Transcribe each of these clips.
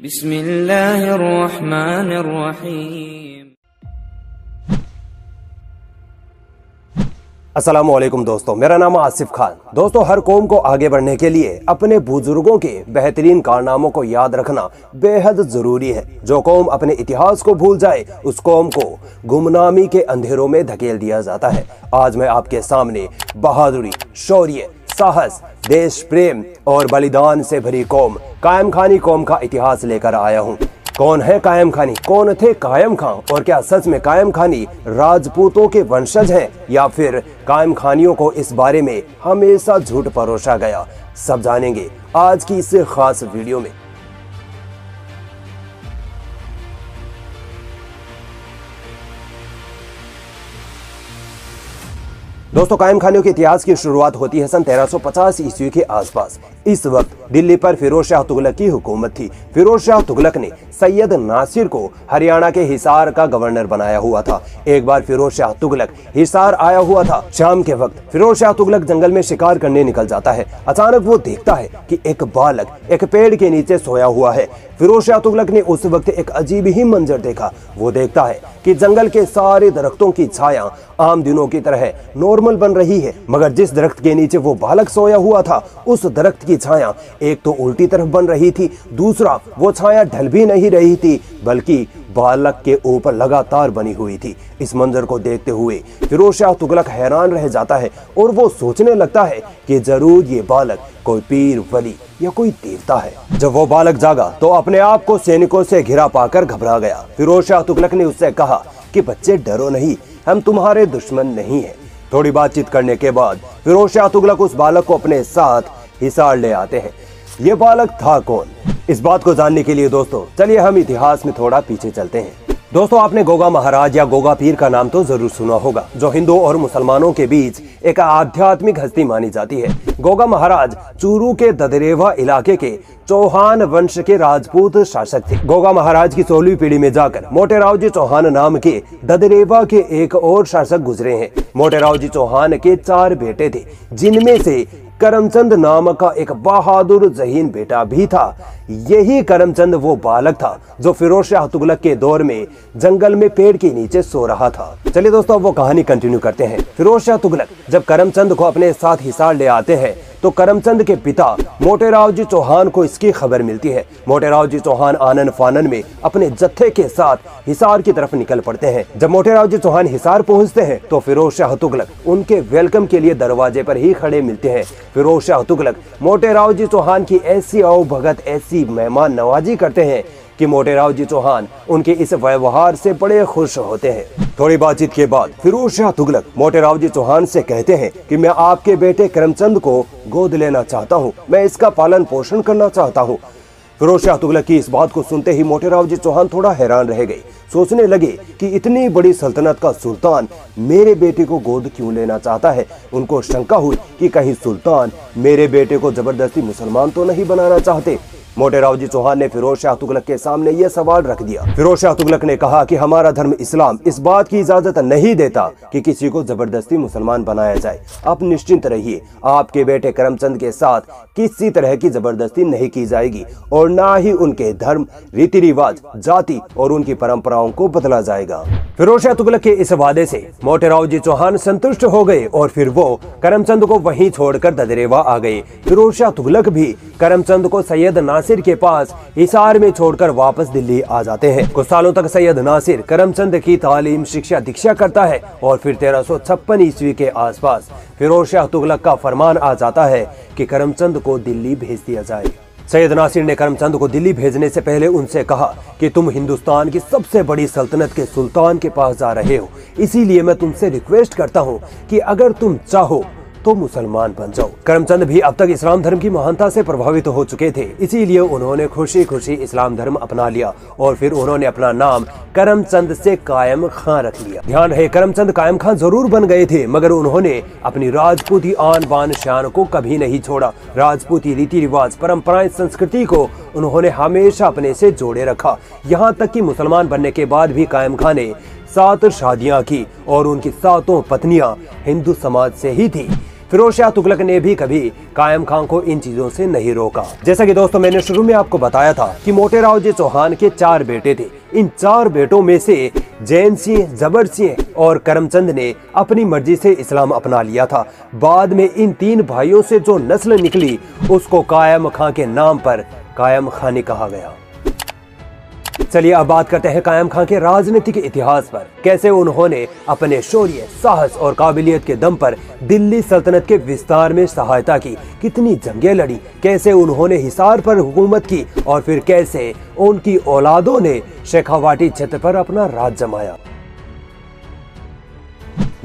बिस्मिल्लाहिर्रहमानिर्रहीम। अस्सलामुअलैकुम दोस्तों, मेरा नाम आसिफ खान। दोस्तों, हर कौम को आगे बढ़ने के लिए अपने बुजुर्गों के बेहतरीन कारनामों को याद रखना बेहद जरूरी है। जो कौम अपने इतिहास को भूल जाए, उस कौम को गुमनामी के अंधेरों में धकेल दिया जाता है। आज मैं आपके सामने बहादुरी, शौर्य, साहस, देश प्रेम और बलिदान से भरी कौम कायम खानी कौम का इतिहास लेकर आया हूँ। कौन है कायम खानी? कौन थे कायम खां? और क्या सच में कायम खानी राजपूतों के वंशज हैं या फिर कायम खानियों को इस बारे में हमेशा झूठ परोसा गया? सब जानेंगे आज की इस खास वीडियो में। दोस्तों, कायम खानियों के इतिहास की शुरुआत होती है सन 1350 ईस्वी के आसपास। इस वक्त दिल्ली पर फिरोज शाह तुगलक की हुकूमत थी। फिरोज शाह तुगलक ने सैयद नासिर को हरियाणा के हिसार का गवर्नर बनाया हुआ था। एक बार फिरोज शाह तुगलक हिसार आया हुआ था। शाम के वक्त फिरोज शाह तुगलक जंगल में शिकार करने निकल जाता है। अचानक वो देखता है कि एक बालक एक पेड़ के नीचे सोया हुआ है। फिरोज शाह तुगलक ने उस वक्त एक अजीब ही मंजर देखा। वो देखता है कि जंगल के सारे दरख्तों की छाया आम दिनों की तरह नॉर्मल बन रही है, मगर जिस दरख्त के नीचे वो बालक सोया हुआ था, उस दरख्त की छाया एक तो उल्टी तरफ बन रही थी, दूसरा वो छाया ढल भी नहीं रही थी बल्कि बालक के ऊपर लगातार बनी हुई थी। इस मंजर को देखते हुए फिरोज शाह तुगलक हैरान रह जाता है और वो सोचने लगता है कि जरूर ये बालक कोई पीर, वली या कोई देवता है। जब वो बालक जागा तो अपने आप को सैनिकों से घिरा पाकर घबरा गया। फिरोज शाह तुगलक ने उससे कहा कि बच्चे डरो नहीं, हम तुम्हारे दुश्मन नहीं हैं। थोड़ी बातचीत करने के बाद फिरोज शाह तुगलक उस बालक को अपने साथ हिसार ले आते हैं। ये बालक था कौन? इस बात को जानने के लिए दोस्तों चलिए हम इतिहास में थोड़ा पीछे चलते हैं। दोस्तों, आपने गोगा महाराज या गोगा पीर का नाम तो जरूर सुना होगा, जो हिंदू और मुसलमानों के बीच एक आध्यात्मिक हस्ती मानी जाती है। गोगा महाराज चूरू के ददरेवा इलाके के चौहान वंश के राजपूत शासक थे। गोगा महाराज की 16वीं पीढ़ी में जाकर मोटेराव जी चौहान नाम के ददरेवा के एक और शासक गुजरे हैं। मोटेराव जी चौहान के 4 बेटे थे, जिनमें से करमचंद नाम का एक बहादुर जहीन बेटा भी था। यही करमचंद वो बालक था जो फिरोज शाह तुगलक के दौर में जंगल में पेड़ के नीचे सो रहा था। चलिए दोस्तों, अब वो कहानी कंटिन्यू करते हैं। फिरोज शाह तुगलक जब करमचंद को अपने साथ हिसार ले आते हैं तो करमचंद के पिता मोटेराव जी चौहान को इसकी खबर मिलती है। मोटेराव जी चौहान आनन फानन में अपने जत्थे के साथ हिसार की तरफ निकल पड़ते हैं। जब मोटेराव जी चौहान हिसार पहुंचते हैं तो फिरोज शाह तुगलक उनके वेलकम के लिए दरवाजे पर ही खड़े मिलते हैं। फिरोज शाह तुगलक मोटेराव जी चौहान की ऐसी आवभगत, ऐसी मेहमान नवाजी करते हैं कि मोटेराव जी चौहान उनके इस व्यवहार से बड़े खुश होते हैं। थोड़ी बातचीत के बाद फिरोज शाह तुगलक मोटेराव जी चौहान से कहते हैं कि मैं आपके बेटे करमचंद को गोद लेना चाहता हूँ, मैं इसका पालन पोषण करना चाहता हूँ। फिरोज शाह तुगलक की इस बात को सुनते ही मोटेराव जी चौहान थोड़ा हैरान रह गए। सोचने लगे कि इतनी बड़ी सल्तनत का सुल्तान मेरे बेटे को गोद क्यों लेना चाहता है। उनको शंका हुई कि कहीं सुल्तान मेरे बेटे को जबरदस्ती मुसलमान तो नहीं बनाना चाहते। मोटेराव जी चौहान ने फिरोज शाह तुगलक के सामने यह सवाल रख दिया। फिरोज शाह तुगलक ने कहा कि हमारा धर्म इस्लाम इस बात की इजाजत नहीं देता कि किसी को जबरदस्ती मुसलमान बनाया जाए। आप निश्चिंत रहिए, आपके बेटे करमचंद के साथ किसी तरह की जबरदस्ती नहीं की जाएगी और ना ही उनके धर्म, रीति रिवाज, जाति और उनकी परंपराओं को बदला जाएगा। फिरोज शाह तुगलक के इस वादे से मोटेराव जी चौहान संतुष्ट हो गए और फिर वो करमचंद को वहीं छोड़कर ददरेवा आ गए। फिरोज शाह तुगलक भी करमचंद को सैयद नासिर के पास हिसार में छोड़कर वापस दिल्ली आ जाते हैं। कुछ सालों तक सैयद नासिर करमचंद की तालीम, शिक्षा, दीक्षा करता है और फिर 1356 ईस्वी के आसपास फिरोज शाह तुगलक का फरमान आ जाता है कि करमचंद को दिल्ली भेज दिया जाए। सैयद नासिर ने करमचंद को दिल्ली भेजने से पहले उनसे कहा कि तुम हिंदुस्तान की सबसे बड़ी सल्तनत के सुल्तान के पास जा रहे हो, इसीलिए मैं तुमसे रिक्वेस्ट करता हूँ कि अगर तुम चाहो तो मुसलमान बन जाओ। करमचंद भी अब तक इस्लाम धर्म की महानता से प्रभावित हो चुके थे, इसीलिए उन्होंने खुशी खुशी इस्लाम धर्म अपना लिया और फिर उन्होंने अपना नाम करमचंद से कायम खां रख लिया। ध्यान रहे, करमचंद कायम खां जरूर बन गए थे, मगर उन्होंने अपनी राजपूती आन बान शान को कभी नहीं छोड़ा। राजपूती रीति रिवाज, परंपराएं, संस्कृति को उन्होंने हमेशा अपने से जोड़े रखा। यहाँ तक कि मुसलमान बनने के बाद भी कायम खां ने 7 शादियां की और उनकी 7 पत्नियां हिंदू समाज से ही थी। फिरोज शाह तुगलक ने भी कभी कायम खान को इन चीजों से नहीं रोका। जैसा कि दोस्तों मैंने शुरू में आपको बताया था कि मोटे राव जी चौहान के 4 बेटे थे। इन 4 बेटों में से जैन सिंह, जबर सिंह और करमचंद ने अपनी मर्जी से इस्लाम अपना लिया था। बाद में इन 3 भाइयों से जो नस्ल निकली उसको कायम खान के नाम पर कायम खानी कहा गया। चलिए अब बात करते हैं कायम खान के राजनीतिक इतिहास पर। कैसे उन्होंने अपने शौर्य, साहस और काबिलियत के दम पर दिल्ली सल्तनत के विस्तार में सहायता की, कितनी जंगें लड़ी, कैसे उन्होंने हिसार पर हुकूमत की और फिर कैसे उनकी औलादों ने शेखावाटी क्षेत्र पर अपना राज जमाया।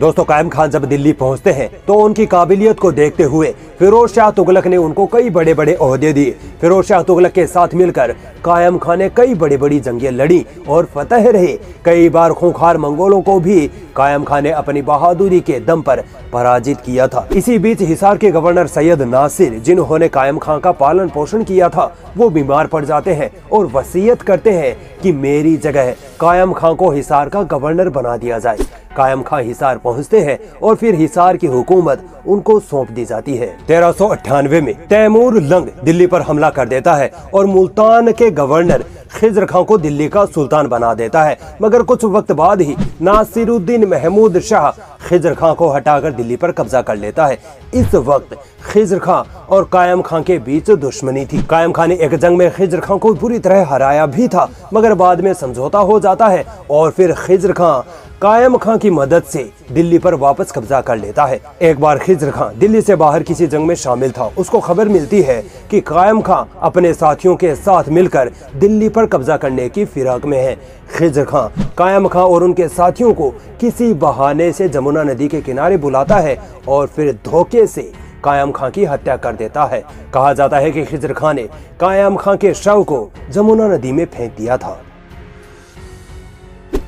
दोस्तों कायम खान जब दिल्ली पहुंचते हैं तो उनकी काबिलियत को देखते हुए फिरोज शाह तुगलक ने उनको कई बड़े बड़े ओहदे दिए। फिरोज शाह तुगलक के साथ मिलकर कायम खान ने कई बड़ी बड़ी जंगें लड़ी और फतह रहे। कई बार खूंखार मंगोलों को भी कायम खान ने अपनी बहादुरी के दम पर पराजित किया था। इसी बीच हिसार के गवर्नर सैयद नासिर, जिन्होंने कायम खान का पालन पोषण किया था, वो बीमार पड़ जाते हैं और वसीयत करते हैं कि मेरी जगह कायम खान को हिसार का गवर्नर बना दिया जाए। कायम खान हिसार पहुंचते हैं और फिर हिसार की हुकूमत उनको सौंप दी जाती है। 1398 में तैमूर लंग दिल्ली पर हमला कर देता है और मुल्तान के गवर्नर खिज्र खान को दिल्ली का सुल्तान बना देता है। मगर कुछ वक्त बाद ही नासिरुद्दीन महमूद शाह खिज्र खान को हटाकर दिल्ली पर कब्जा कर लेता है। इस वक्त खिज्र खान और कायम खान के बीच दुश्मनी थी। कायम खान ने एक जंग में खिज्र खान को बुरी तरह हराया भी था, मगर बाद में समझौता हो जाता है और फिर खिज्र खान कायम खान की मदद से दिल्ली पर वापस कब्जा कर लेता है। एक बार खिज्र खान दिल्ली से बाहर किसी जंग में शामिल था। उसको खबर मिलती है कि कायम खान अपने साथियों के साथ मिलकर दिल्ली पर कब्जा करने की फिराक में है। खिज्र खान कायम खान और उनके साथियों को किसी बहाने से जमुना नदी के किनारे बुलाता है और फिर धोखे से कायम खान की हत्या कर देता है। कहा जाता है कि खिज्र खान ने कायम खान के शव को जमुना नदी में फेंक दिया था।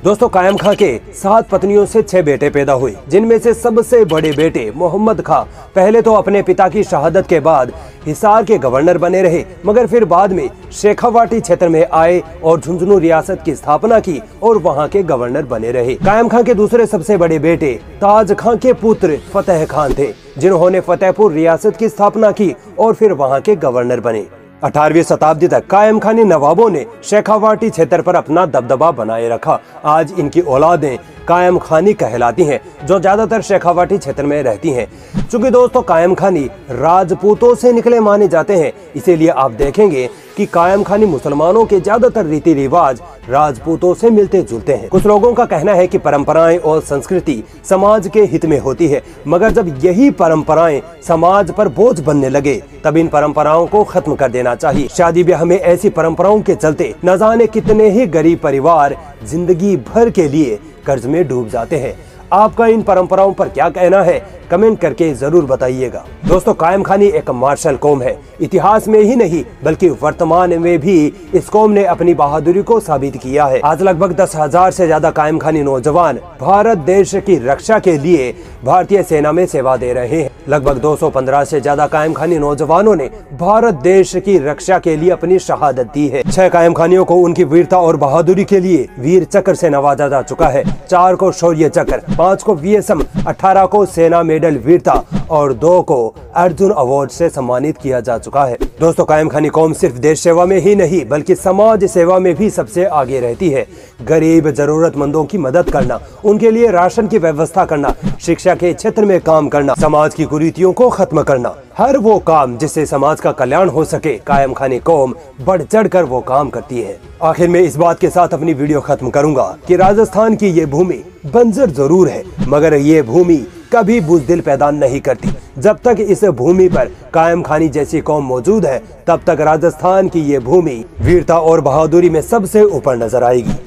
दोस्तों कायम खान के 7 पत्नियों से 6 बेटे पैदा हुए, जिनमें से सबसे बड़े बेटे मोहम्मद खान पहले तो अपने पिता की शहादत के बाद हिसार के गवर्नर बने रहे, मगर फिर बाद में शेखावाटी क्षेत्र में आए और झुंझुनू रियासत की स्थापना की और वहां के गवर्नर बने रहे। कायम खान के दूसरे सबसे बड़े बेटे ताज खान के पुत्र फतेह खान थे, जिन्होंने फतेहपुर रियासत की स्थापना की और फिर वहां के गवर्नर बने। 18वीं शताब्दी तक कायम खानी नवाबों ने शेखावाटी क्षेत्र पर अपना दबदबा बनाए रखा। आज इनकी औलादें कायम खानी कहलाती हैं, जो ज्यादातर शेखावाटी क्षेत्र में रहती हैं। चूंकि दोस्तों कायम खानी राजपूतों से निकले माने जाते हैं, इसीलिए आप देखेंगे कि कायम खानी मुसलमानों के ज्यादातर रीति रिवाज राजपूतों से मिलते जुलते हैं। कुछ लोगों का कहना है कि परंपराएं और संस्कृति समाज के हित में होती है, मगर जब यही परंपराएं समाज पर बोझ बनने लगे तब इन परंपराओं को खत्म कर देना चाहिए। शादी ब्याह में ऐसी परंपराओं के चलते न जाने कितने ही गरीब परिवार जिंदगी भर के लिए कर्ज में डूब जाते हैं। आपका इन परंपराओं पर क्या कहना है, कमेंट करके जरूर बताइएगा। दोस्तों कायम खानी एक मार्शल कौम है। इतिहास में ही नहीं बल्कि वर्तमान में भी इस कौम ने अपनी बहादुरी को साबित किया है। आज लगभग 10,000 से ज्यादा कायम खानी नौजवान भारत देश की रक्षा के लिए भारतीय सेना में सेवा दे रहे हैं। लगभग 215 से ज्यादा कायम खानी नौजवानों ने भारत देश की रक्षा के लिए अपनी शहादत दी है। 6 कायम खानियों को उनकी वीरता और बहादुरी के लिए वीर चक्र से नवाजा जा चुका है। 4 को शौर्य चक्र, 5 को वीएसएम, 18 को सेना मेडल वीरता और 2 को अर्जुन अवार्ड से सम्मानित किया जा चुका है। दोस्तों कायम खानी कौम सिर्फ देश सेवा में ही नहीं बल्कि समाज सेवा में भी सबसे आगे रहती है। गरीब जरूरतमंदों की मदद करना, उनके लिए राशन की व्यवस्था करना, शिक्षा के क्षेत्र में काम करना, समाज की कुरीतियों को खत्म करना, हर वो काम जिससे समाज का कल्याण हो सके, कायम खानी कौम बढ़ चढ़ कर वो काम करती है। आखिर में इस बात के साथ अपनी वीडियो खत्म करूंगा कि राजस्थान की ये भूमि बंजर जरूर है, मगर ये भूमि कभी बुज़दिल पैदा नहीं करती। जब तक इस भूमि पर कायम खानी जैसी कौम मौजूद है, तब तक राजस्थान की ये भूमि वीरता और बहादुरी में सबसे ऊपर नजर आएगी।